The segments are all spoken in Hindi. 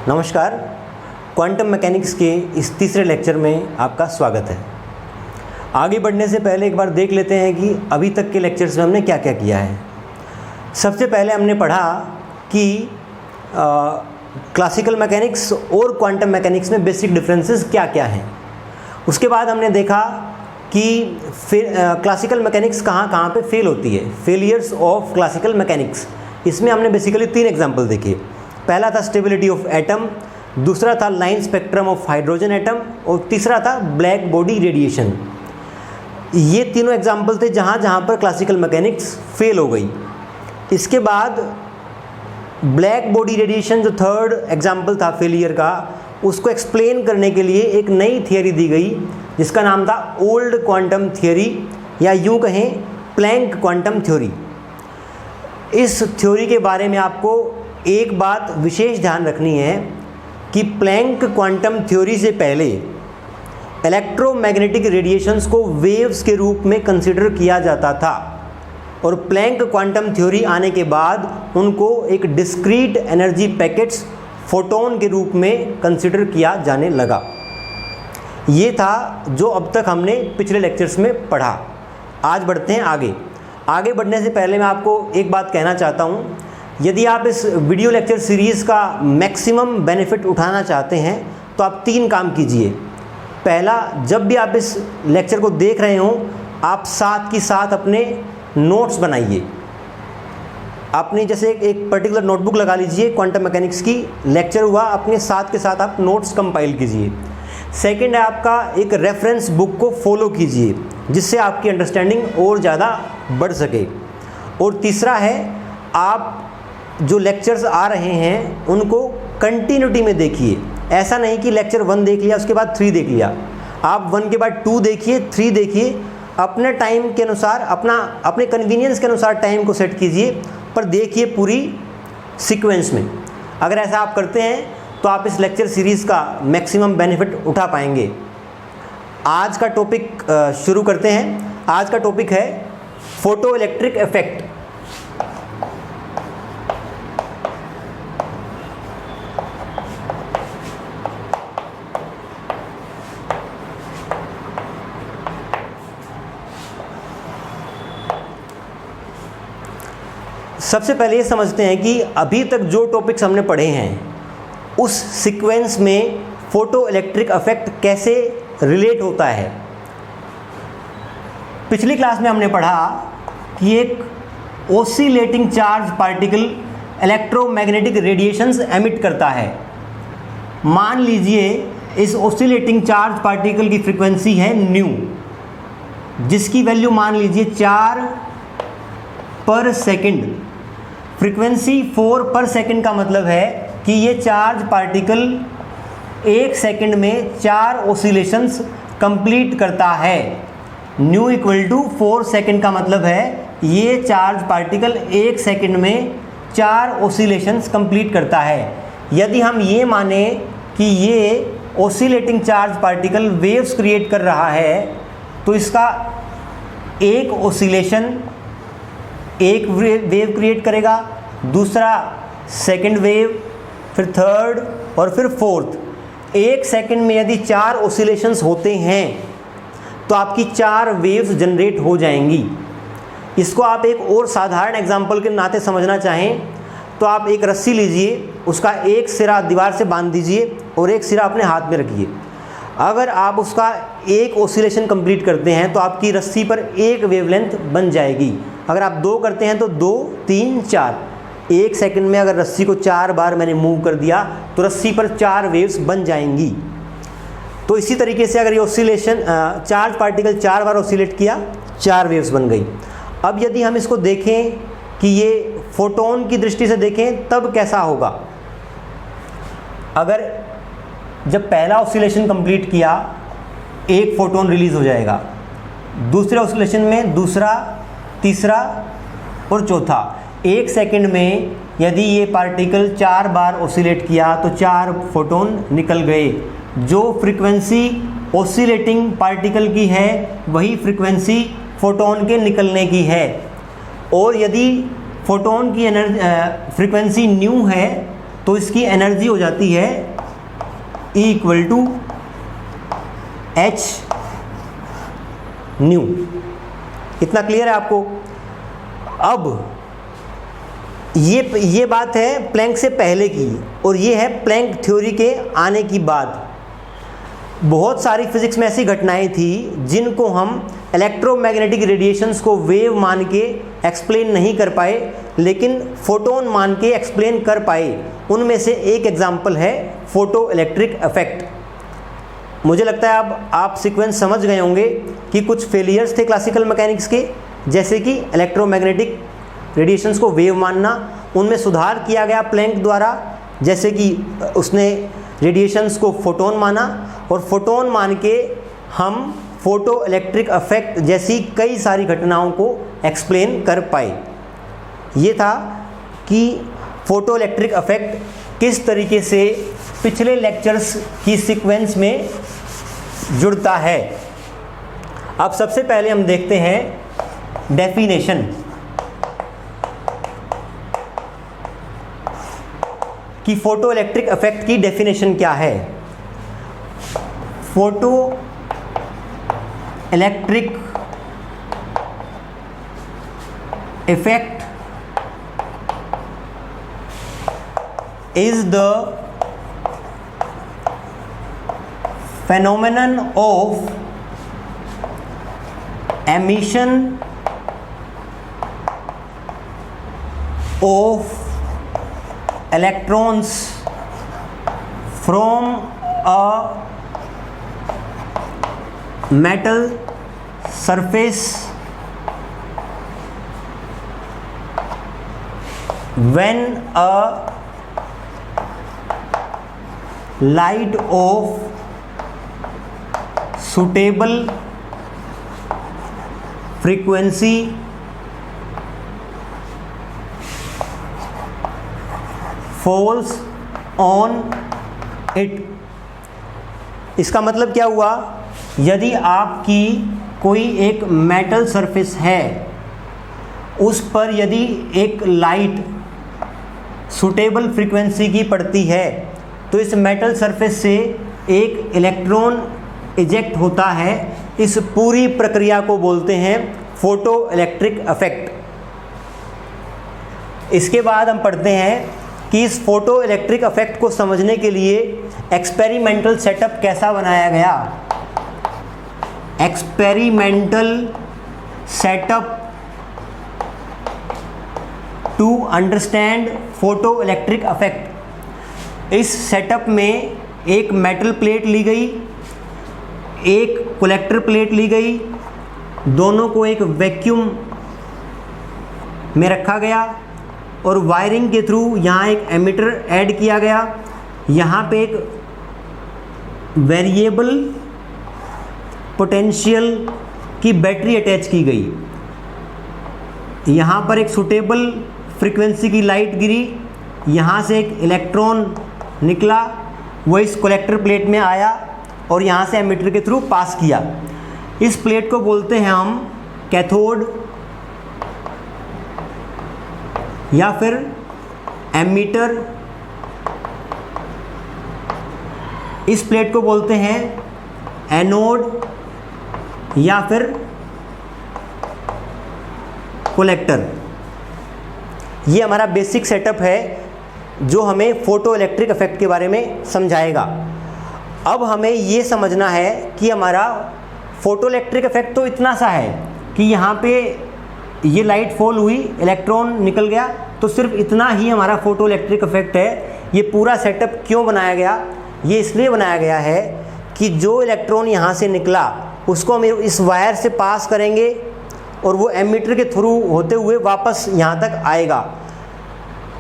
नमस्कार, क्वांटम मैकेनिक्स के इस तीसरे लेक्चर में आपका स्वागत है। आगे बढ़ने से पहले एक बार देख लेते हैं कि अभी तक के लेक्चर्स में हमने क्या क्या किया है। सबसे पहले हमने पढ़ा कि क्लासिकल मैकेनिक्स और क्वांटम मैकेनिक्स में बेसिक डिफरेंसेस क्या क्या हैं। उसके बाद हमने देखा कि क्लासिकल मैकेनिक्स कहाँ कहाँ पे फेल होती है, फेलियर्स ऑफ क्लासिकल मैकेनिक्स। इसमें हमने बेसिकली 3 एग्जाम्पल देखे। पहला था स्टेबिलिटी ऑफ एटम, दूसरा था line spectrum of hydrogen atom और तीसरा था ब्लैक बॉडी रेडिएशन। ये तीनों एग्जाम्पल थे जहाँ जहाँ पर क्लासिकल मैकेनिक्स फेल हो गई। इसके बाद ब्लैक बॉडी रेडिएशन जो थर्ड एग्जाम्पल था फेलियर का, उसको एक्सप्लेन करने के लिए एक नई थियरी दी गई जिसका नाम था ओल्ड क्वांटम थियरी, या यूँ कहें प्लैंक क्वांटम थ्योरी। इस थ्योरी के बारे में आपको एक बात विशेष ध्यान रखनी है कि प्लैंक क्वांटम थ्योरी से पहले इलेक्ट्रोमैग्नेटिक रेडिएशंस को वेव्स के रूप में कंसिडर किया जाता था और प्लैंक क्वांटम थ्योरी आने के बाद उनको एक डिस्क्रीट एनर्जी पैकेट्स फोटोन के रूप में कंसिडर किया जाने लगा। ये था जो अब तक हमने पिछले लेक्चर्स में पढ़ा। आज बढ़ते हैं आगे। आगे बढ़ने से पहले मैं आपको एक बात कहना चाहता हूँ, यदि आप इस वीडियो लेक्चर सीरीज़ का मैक्सिमम बेनिफिट उठाना चाहते हैं तो आप 3 काम कीजिए। पहला, जब भी आप इस लेक्चर को देख रहे हों आप साथ की साथ अपने नोट्स बनाइए। आपने जैसे एक पर्टिकुलर नोटबुक लगा लीजिए, क्वांटम मैकेनिक्स की लेक्चर हुआ, अपने साथ के साथ आप नोट्स कंपाइल कीजिए। सेकंड है, आपका एक रेफरेंस बुक को फॉलो कीजिए जिससे आपकी अंडरस्टैंडिंग और ज़्यादा बढ़ सके। और तीसरा है, आप जो लेक्चर्स आ रहे हैं उनको कंटिन्यूटी में देखिए। ऐसा नहीं कि लेक्चर 1 देख लिया उसके बाद 3 देख लिया। आप 1 के बाद 2 देखिए, 3 देखिए, अपने टाइम के अनुसार, अपने कन्वीनियंस के अनुसार टाइम को सेट कीजिए, पर देखिए पूरी सीक्वेंस में। अगर ऐसा आप करते हैं तो आप इस लेक्चर सीरीज़ का मैक्सिमम बेनिफिट उठा पाएंगे। आज का टॉपिक शुरू करते हैं। आज का टॉपिक है फोटो इलेक्ट्रिक इफेक्ट। सबसे पहले ये समझते हैं कि अभी तक जो टॉपिक्स हमने पढ़े हैं उस सीक्वेंस में फोटो इलेक्ट्रिक इफेक्ट कैसे रिलेट होता है। पिछली क्लास में हमने पढ़ा कि एक oscillating charge particle electromagnetic radiations emit करता है। मान लीजिए इस ओसिलेटिंग चार्ज पार्टिकल की फ्रीक्वेंसी है न्यू, जिसकी वैल्यू मान लीजिए 4 पर सेकंड। फ्रीक्वेंसी 4 पर सेकंड का मतलब है कि ये चार्ज पार्टिकल 1 सेकंड में 4 ओसिलेशंस कंप्लीट करता है। न्यू इक्वल टू 4 सेकंड का मतलब है ये चार्ज पार्टिकल 1 सेकंड में 4 ओसिलेशंस कंप्लीट करता है। यदि हम ये माने कि ये oscillating charge particle waves create कर रहा है तो इसका एक ओसिलेशन एक वेव क्रिएट करेगा, दूसरा सेकंड वेव, फिर थर्ड और फिर फोर्थ। 1 सेकंड में यदि 4 ओसिलेशंस होते हैं तो आपकी 4 वेव्स जनरेट हो जाएंगी। इसको आप एक और साधारण एग्जांपल के नाते समझना चाहें तो आप एक रस्सी लीजिए, उसका एक सिरा दीवार से बांध दीजिए और एक सिरा अपने हाथ में रखिए। अगर आप उसका एक ओसिलेशन कंप्लीट करते हैं तो आपकी रस्सी पर एक वेवलेंथ बन जाएगी। अगर आप 2 करते हैं तो 2, 3, 4। 1 सेकंड में अगर रस्सी को 4 बार मैंने मूव कर दिया तो रस्सी पर 4 वेव्स बन जाएंगी। तो इसी तरीके से अगर ये ओसिलेशन चार्ज पार्टिकल 4 बार ओसिलेट किया, 4 वेव्स बन गई। अब यदि हम इसको देखें कि ये फोटोन की दृष्टि से देखें तब कैसा होगा। अगर जब पहला ऑसिलेशन कंप्लीट किया, एक फोटोन रिलीज हो जाएगा, दूसरे ऑसिलेशन में दूसरा, तीसरा और चौथा। 1 सेकंड में यदि ये पार्टिकल 4 बार ऑसिलेट किया तो 4 फोटोन निकल गए। जो फ्रीक्वेंसी ऑसिलेटिंग पार्टिकल की है वही फ्रीक्वेंसी फोटोन के निकलने की है। और यदि फोटोन की फ्रीक्वेंसी न्यू है तो इसकी एनर्जी हो जाती है E equal to H nu. इतना क्लियर है आपको? अब ये बात है प्लैंक से पहले की, और ये है प्लैंक थ्योरी के आने की बाद। बहुत सारी फिजिक्स में ऐसी घटनाएं थी जिनको हम इलेक्ट्रोमैग्नेटिक रेडिएशंस को वेव मान के एक्सप्लेन नहीं कर पाए, लेकिन फोटोन मान के एक्सप्लेन कर पाए। उनमें से एक एग्जांपल है फोटो इलेक्ट्रिक इफेक्ट। मुझे लगता है अब आप सीक्वेंस समझ गए होंगे कि कुछ फेलियर्स थे क्लासिकल मैकेनिक्स के, जैसे कि इलेक्ट्रोमैग्नेटिक रेडिएशंस को वेव मानना, उनमें सुधार किया गया प्लैंक द्वारा, जैसे कि उसने रेडिएशंस को फोटोन माना, और फोटोन मान के हम फोटो इलेक्ट्रिक इफेक्ट जैसी कई सारी घटनाओं को एक्सप्लेन कर पाए। ये था कि फोटो इलेक्ट्रिक इफेक्ट किस तरीके से पिछले लेक्चर्स की सीक्वेंस में जुड़ता है। अब सबसे पहले हम देखते हैं डेफिनेशन कि फोटो इलेक्ट्रिक इफेक्ट की डेफिनेशन क्या है। Photo electric effect is the phenomenon of emission of electrons from a metal surface when a light of suitable frequency falls on it। इसका मतलब क्या हुआ? यदि आपकी कोई एक मेटल सरफेस है, उस पर यदि एक लाइट सुटेबल फ्रीक्वेंसी की पड़ती है, तो इस मेटल सरफेस से एक इलेक्ट्रॉन इजेक्ट होता है। इस पूरी प्रक्रिया को बोलते हैं फोटो इलेक्ट्रिक इफेक्ट। इसके बाद हम पढ़ते हैं कि इस फोटो इलेक्ट्रिक इफेक्ट को समझने के लिए एक्सपेरिमेंटल सेटअप कैसा बनाया गया। Experimental setup to understand photo electric effect. इस सेटअप में एक मेटल प्लेट ली गई, एक कलेक्टर प्लेट ली गई, दोनों को एक वैक्यूम में रखा गया और वायरिंग के थ्रू यहाँ एक एमिटर ऐड किया गया। यहाँ पे एक वेरिएबल पोटेंशियल की बैटरी अटैच की गई। यहाँ पर एक सूटेबल फ्रीक्वेंसी की लाइट गिरी, यहाँ से एक इलेक्ट्रॉन निकला, वो इस कलेक्टर प्लेट में आया और यहाँ से एमिटर के थ्रू पास किया। इस प्लेट को बोलते हैं हम कैथोड या फिर एमीटर। इस प्लेट को बोलते हैं एनोड या फिर कलेक्टर। ये हमारा बेसिक सेटअप है जो हमें फोटो इलेक्ट्रिक इफेक्ट के बारे में समझाएगा। अब हमें ये समझना है कि हमारा फोटो इलेक्ट्रिक इफेक्ट तो इतना सा है कि यहाँ पे ये लाइट फॉल हुई, इलेक्ट्रॉन निकल गया, तो सिर्फ इतना ही हमारा फोटो इलेक्ट्रिक इफेक्ट है। ये पूरा सेटअप क्यों बनाया गया? ये इसलिए बनाया गया है कि जो इलेक्ट्रॉन यहाँ से निकला उसको हम इस वायर से पास करेंगे और वो एमीटर के थ्रू होते हुए वापस यहाँ तक आएगा।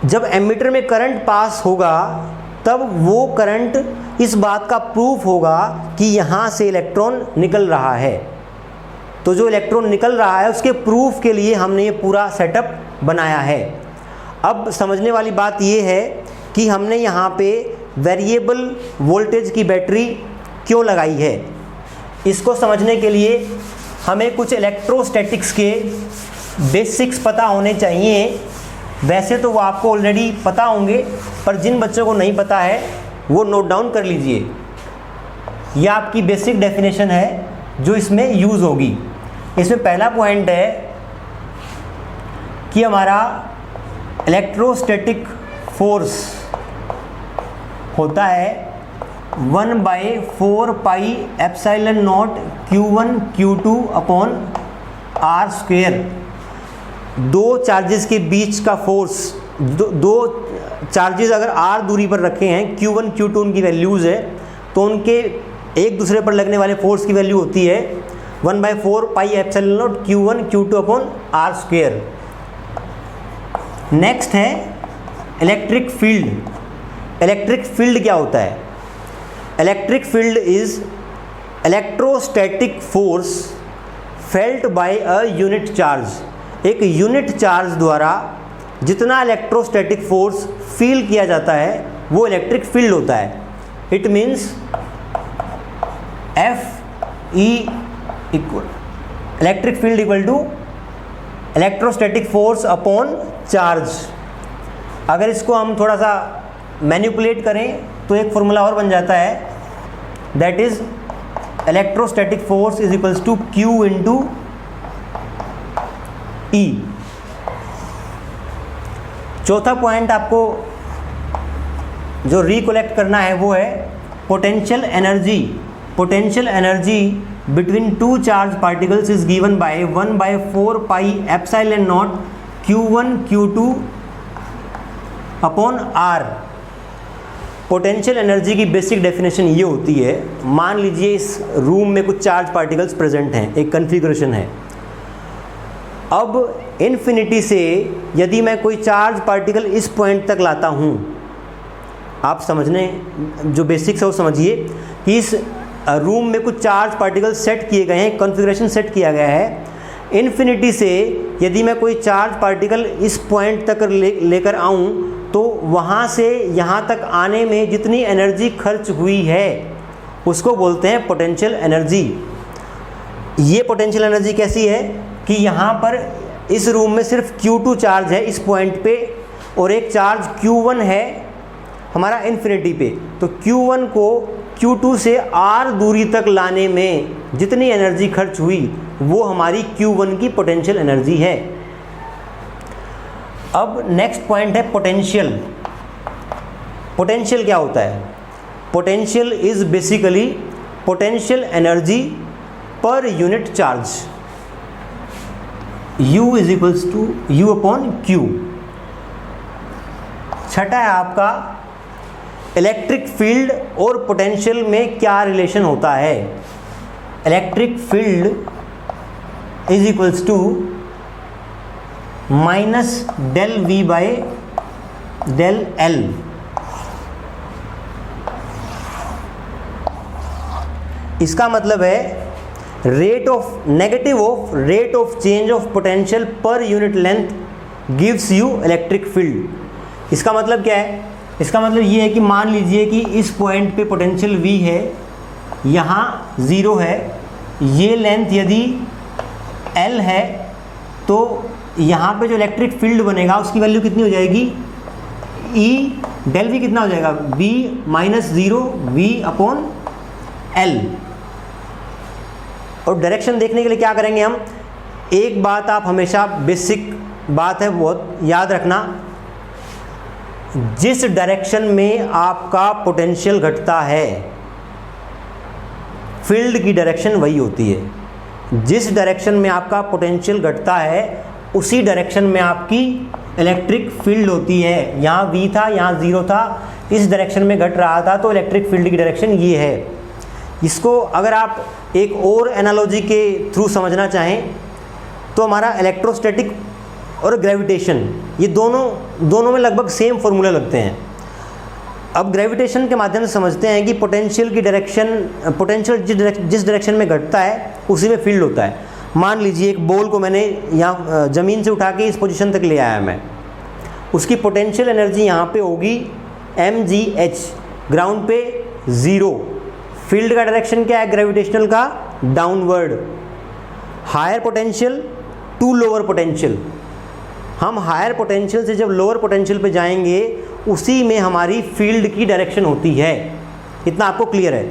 जब एमीटर में करंट पास होगा तब वो करंट इस बात का प्रूफ होगा कि यहाँ से इलेक्ट्रॉन निकल रहा है। तो जो इलेक्ट्रॉन निकल रहा है उसके प्रूफ के लिए हमने ये पूरा सेटअप बनाया है। अब समझने वाली बात ये है कि हमने यहाँ पे वेरिएबल वोल्टेज की बैटरी क्यों लगाई है। इसको समझने के लिए हमें कुछ इलेक्ट्रोस्टैटिक्स के बेसिक्स पता होने चाहिए वैसे तो वो आपको ऑलरेडी पता होंगे, पर जिन बच्चों को नहीं पता है वो नोट डाउन कर लीजिए। ये आपकी बेसिक डेफिनेशन है जो इसमें यूज़ होगी। इसमें पहला पॉइंट है कि हमारा इलेक्ट्रोस्टैटिक फोर्स होता है 1/4 pi epsilon not Q1 Q2 upon R square. दो चार्जेस के बीच का फोर्स, दो चार्जेस अगर R दूरी पर रखे हैं, Q1 Q2 उनकी वैल्यूज़ है, तो उनके एक दूसरे पर लगने वाले फोर्स की वैल्यू होती है 1/4 pi epsilon not Q1 Q2 upon R square. Next है इलेक्ट्रिक फील्ड। इलेक्ट्रिक फील्ड क्या होता है? Electric field is electrostatic force felt by a unit charge. एक यूनिट चार्ज द्वारा जितना इलेक्ट्रोस्टैटिक फोर्स फील किया जाता है वो इलेक्ट्रिक फील्ड होता है। It means FE equal electric field equal to electrostatic force upon charge. अगर इसको हम थोड़ा सा मैनिपुलेट करें तो एक फॉर्मूला और बन जाता है, that is electrostatic force is equals to Q into E। चौथा पॉइंट आपको जो रिकलेक्ट करना है वो है potential energy. Potential energy between two charged particles is given by 1/4 pi epsilon naught Q1 Q2 upon R। Potential energy की बेसिक डेफिनेशन ये होती है, मान लीजिए इस रूम में कुछ चार्ज पार्टिकल्स प्रेजेंट हैं, एक कन्फिग्रेशन है। अब इन्फिनिटी से यदि मैं कोई चार्ज पार्टिकल इस पॉइंट तक लाता हूँ, आप समझने जो बेसिक्स है वो समझिए कि इस रूम में कुछ चार्ज पार्टिकल सेट किए गए हैं, कॉन्फ़िगरेशन सेट किया गया है। इन्फिनिटी से यदि मैं कोई चार्ज पार्टिकल इस पॉइंट तक लेकर आऊँ तो वहाँ से यहाँ तक आने में जितनी एनर्जी खर्च हुई है उसको बोलते हैं पोटेंशियल एनर्जी। ये पोटेंशियल एनर्जी कैसी है कि यहाँ पर इस रूम में सिर्फ Q2 चार्ज है इस पॉइंट पे और एक चार्ज Q1 है हमारा इन्फिनिटी पे, तो Q1 को Q2 से R दूरी तक लाने में जितनी एनर्जी खर्च हुई वो हमारी Q1 की पोटेंशियल एनर्जी है। अब नेक्स्ट पॉइंट है पोटेंशियल। पोटेंशियल क्या होता है? Potential is basically potential energy per unit charge. U is equals to U upon Q। छठा है आपका इलेक्ट्रिक फील्ड और पोटेंशियल में क्या रिलेशन होता है। Electric field is equals to minus del V by del L। इसका मतलब है negative of rate of change of potential per unit length gives you electric field. इसका मतलब क्या है? इसका मतलब ये है कि मान लीजिए कि इस पॉइंट पे पोटेंशियल V है, यहाँ 0 है, ये लेंथ यदि L है तो यहाँ पे जो इलेक्ट्रिक फील्ड बनेगा उसकी वैल्यू कितनी हो जाएगी? E डेल V कितना हो जाएगा? V minus 0 V upon L। और डायरेक्शन देखने के लिए क्या करेंगे हम? एक बात आप हमेशा बेसिक बात है बहुत याद रखना, जिस डायरेक्शन में आपका पोटेंशियल घटता है फील्ड की डायरेक्शन वही होती है। जिस डायरेक्शन में आपका पोटेंशियल घटता है उसी डायरेक्शन में आपकी इलेक्ट्रिक फील्ड होती है। यहाँ V था, यहाँ 0 था, इस डायरेक्शन में घट रहा था तो इलेक्ट्रिक फील्ड की डायरेक्शन ये है। इसको अगर आप एक और एनालॉजी के थ्रू समझना चाहें तो हमारा इलेक्ट्रोस्टैटिक और ग्रेविटेशन, ये दोनों में लगभग सेम फॉर्मूले लगते हैं। अब ग्रेविटेशन के माध्यम से समझते हैं कि पोटेंशियल की डायरेक्शन, पोटेंशियल जिस डायरेक्शन में घटता है उसी में फील्ड होता है। मान लीजिए एक बॉल को मैंने यहाँ ज़मीन से उठा के इस पोजीशन तक ले आया मैं, उसकी पोटेंशियल एनर्जी यहाँ पे होगी mgh, ग्राउंड पे 0। फील्ड का डायरेक्शन क्या है ग्रेविटेशनल का? Downward. Higher potential to lower potential, हम हायर पोटेंशियल से जब लोअर पोटेंशियल पे जाएंगे उसी में हमारी फील्ड की डायरेक्शन होती है। इतना आपको क्लियर है?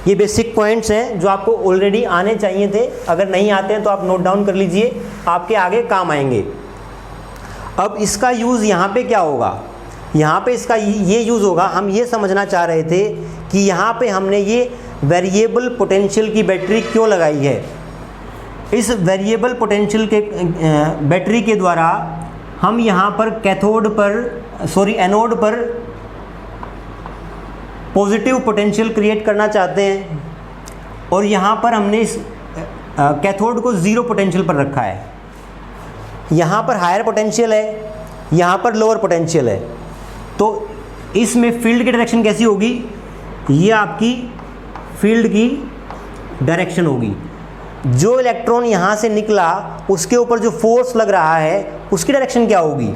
ये बेसिक पॉइंट्स हैं जो आपको ऑलरेडी आने चाहिए थे, अगर नहीं आते हैं तो आप नोट डाउन कर लीजिए, आपके आगे काम आएंगे। अब इसका यूज़ यहाँ पे क्या होगा? यहाँ पे इसका ये यूज़ होगा, हम ये समझना चाह रहे थे कि यहाँ पे हमने ये वेरिएबल पोटेंशियल की बैटरी क्यों लगाई है। इस वेरिएबल पोटेंशियल के बैटरी के द्वारा हम यहाँ पर एनोड पर पॉजिटिव पोटेंशियल क्रिएट करना चाहते हैं, और यहाँ पर हमने इस कैथोड को ज़ीरो पोटेंशियल पर रखा है। यहाँ पर हायर पोटेंशियल है, यहाँ पर लोअर पोटेंशियल है, तो इसमें फील्ड की डायरेक्शन कैसी होगी? ये आपकी फील्ड की डायरेक्शन होगी। जो इलेक्ट्रॉन यहाँ से निकला उसके ऊपर जो फोर्स लग रहा है उसकी डायरेक्शन क्या होगी?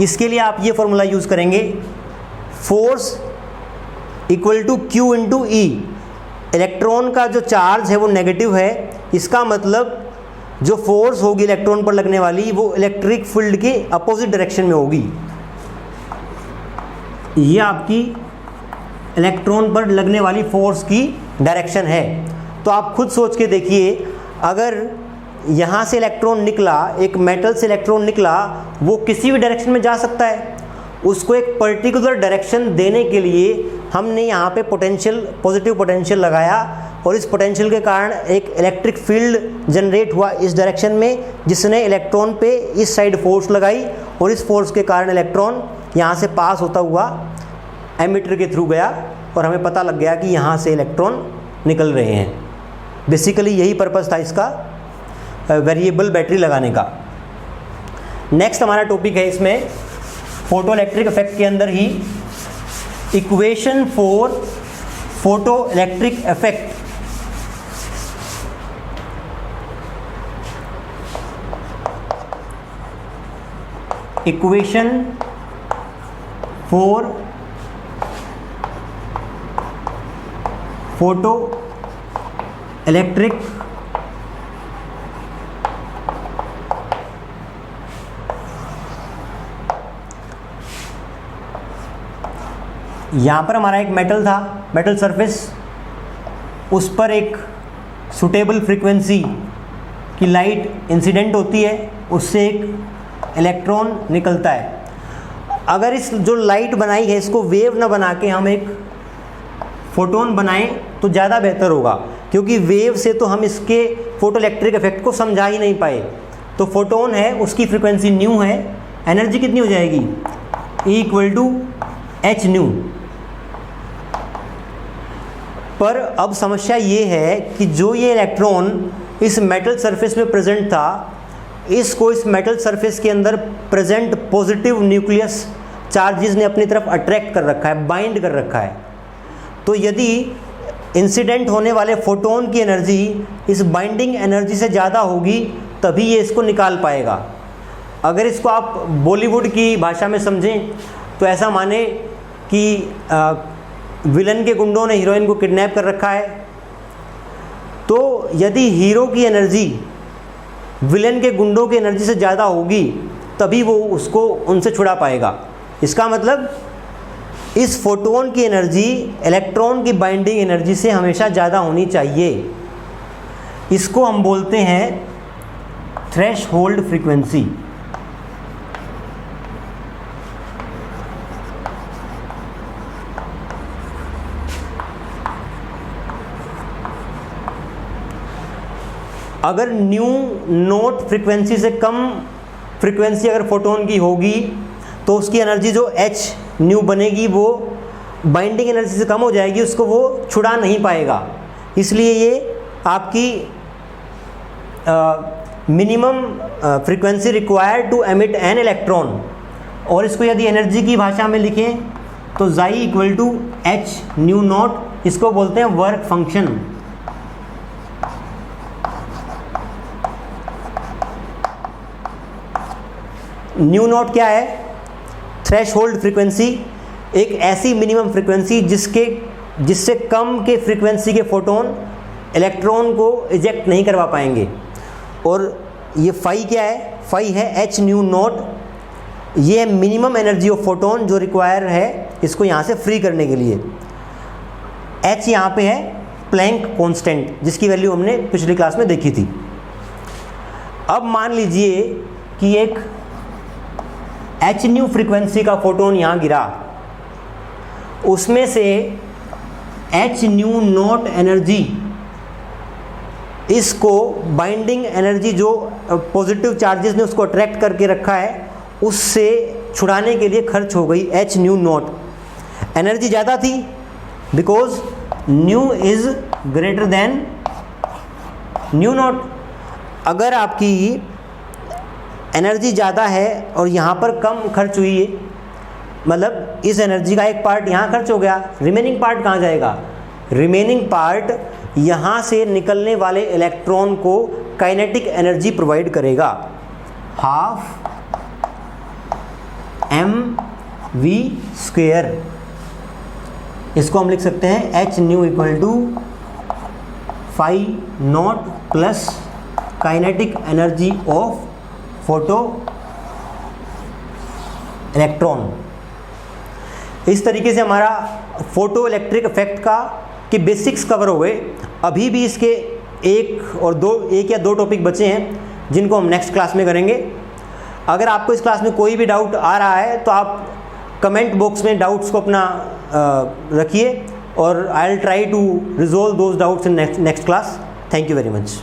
इसके लिए आप ये फॉर्मूला यूज़ करेंगे, force equal to Q into E. Electron का जो चार्ज है वो नेगेटिव है, इसका मतलब जो फोर्स होगी इलेक्ट्रॉन पर लगने वाली वो इलेक्ट्रिक फील्ड के अपोजिट डायरेक्शन में होगी। ये आपकी इलेक्ट्रॉन पर लगने वाली फोर्स की डायरेक्शन है। तो आप खुद सोच के देखिए, अगर यहाँ से इलेक्ट्रॉन निकला, एक मेटल से इलेक्ट्रॉन निकला, वो किसी भी डायरेक्शन में जा सकता है। उसको एक पर्टिकुलर डायरेक्शन देने के लिए हमने यहाँ पे पॉजिटिव पोटेंशियल लगाया, और इस पोटेंशियल के कारण एक इलेक्ट्रिक फील्ड जनरेट हुआ इस डायरेक्शन में, जिसने इलेक्ट्रॉन पे इस साइड फोर्स लगाई, और इस फोर्स के कारण इलेक्ट्रॉन यहाँ से पास होता हुआ एमीटर के थ्रू गया, और हमें पता लग गया कि यहाँ से इलेक्ट्रॉन निकल रहे हैं। बेसिकली यही पर्पज़ था इसका वेरिएबल बैटरी लगाने का। नेक्स्ट हमारा टॉपिक है इसमें फोटो इलेक्ट्रिक इफेक्ट के अंदर ही equation for photo electric effect. Equation for photo electric यहाँ पर हमारा एक मेटल था, मेटल सरफेस, उस पर एक सुटेबल फ्रीक्वेंसी की लाइट इंसिडेंट होती है, उससे एक इलेक्ट्रॉन निकलता है। अगर इस जो लाइट बनाई है इसको वेव ना बना के हम एक फोटोन बनाएं तो ज़्यादा बेहतर होगा, क्योंकि वेव से तो हम इसके फोटो इलेक्ट्रिक इफेक्ट को समझा ही नहीं पाए। तो फोटोन है, उसकी फ्रीक्वेंसी न्यू है, एनर्जी कितनी हो जाएगी? E equal to H nu. पर अब समस्या ये है कि जो ये इलेक्ट्रॉन इस मेटल सरफेस में प्रेजेंट था, इसको इस मेटल सरफेस के अंदर प्रेजेंट पॉजिटिव न्यूक्लियस चार्जेस ने अपनी तरफ अट्रैक्ट कर रखा है, बाइंड कर रखा है। तो यदि इंसिडेंट होने वाले फोटोन की एनर्जी इस बाइंडिंग एनर्जी से ज़्यादा होगी तभी ये इसको निकाल पाएगा। अगर इसको आप बॉलीवुड की भाषा में समझें तो ऐसा माने कि विलन के गुंडों ने हीरोइन को किडनैप कर रखा है, तो यदि हीरो की एनर्जी विलन के गुंडों की एनर्जी से ज़्यादा होगी तभी वो उसको उनसे छुड़ा पाएगा। इसका मतलब इस फोटोन की एनर्जी इलेक्ट्रॉन की बाइंडिंग एनर्जी से हमेशा ज़्यादा होनी चाहिए। इसको हम बोलते हैं थ्रेशहोल्ड फ्रीक्वेंसी। अगर न्यू नोट फ्रीक्वेंसी से कम फ्रीक्वेंसी अगर फोटोन की होगी तो उसकी एनर्जी जो एच न्यू बनेगी वो बाइंडिंग एनर्जी से कम हो जाएगी, उसको वो छुड़ा नहीं पाएगा। इसलिए ये आपकी minimum frequency required to emit an electron. और इसको यदि एनर्जी की भाषा में लिखें तो जाई equal to H nu nought, इसको बोलते हैं वर्क फंक्शन। न्यू नॉट क्या है? थ्रेशहोल्ड फ्रीक्वेंसी, एक ऐसी मिनिमम फ्रीक्वेंसी जिससे कम के फ्रीक्वेंसी के फोटोन इलेक्ट्रॉन को इजेक्ट नहीं करवा पाएंगे। और ये फाई क्या है, फाई है एच न्यू नॉट, ये है मिनिमम एनर्जी ऑफ फोटोन जो रिक्वायर है इसको यहाँ से फ्री करने के लिए। एच यहाँ पे है प्लैंक कांस्टेंट जिसकी वैल्यू हमने पिछली क्लास में देखी थी। अब मान लीजिए कि एक एच न्यू फ्रीक्वेंसी का फोटोन यहाँ गिरा, उसमें से एच न्यू नॉट एनर्जी इसको बाइंडिंग एनर्जी जो पॉजिटिव चार्जेस ने उसको अट्रैक्ट करके रखा है उससे छुड़ाने के लिए खर्च हो गई एच न्यू नॉट। एनर्जी ज़्यादा थी because new is greater than new not. अगर आपकी एनर्जी ज़्यादा है और यहाँ पर कम खर्च हुई है, मतलब इस एनर्जी का एक पार्ट यहाँ खर्च हो गया, रिमेनिंग पार्ट कहाँ जाएगा? रिमेनिंग पार्ट यहाँ से निकलने वाले इलेक्ट्रॉन को काइनेटिक एनर्जी प्रोवाइड करेगा, हाफ mv²। इसको हम लिख सकते हैं H nu equal to phi nought plus kinetic energy of photo electron. इस तरीके से हमारा फोटो इलेक्ट्रिक इफेक्ट का के बेसिक्स कवर हो गए। अभी भी इसके एक या दो टॉपिक बचे हैं जिनको हम नेक्स्ट क्लास में करेंगे। अगर आपको इस क्लास में कोई भी डाउट आ रहा है तो आप कमेंट बॉक्स में डाउट्स को अपना रखिए और I will try to resolve those doubts in next class. Thank you very much.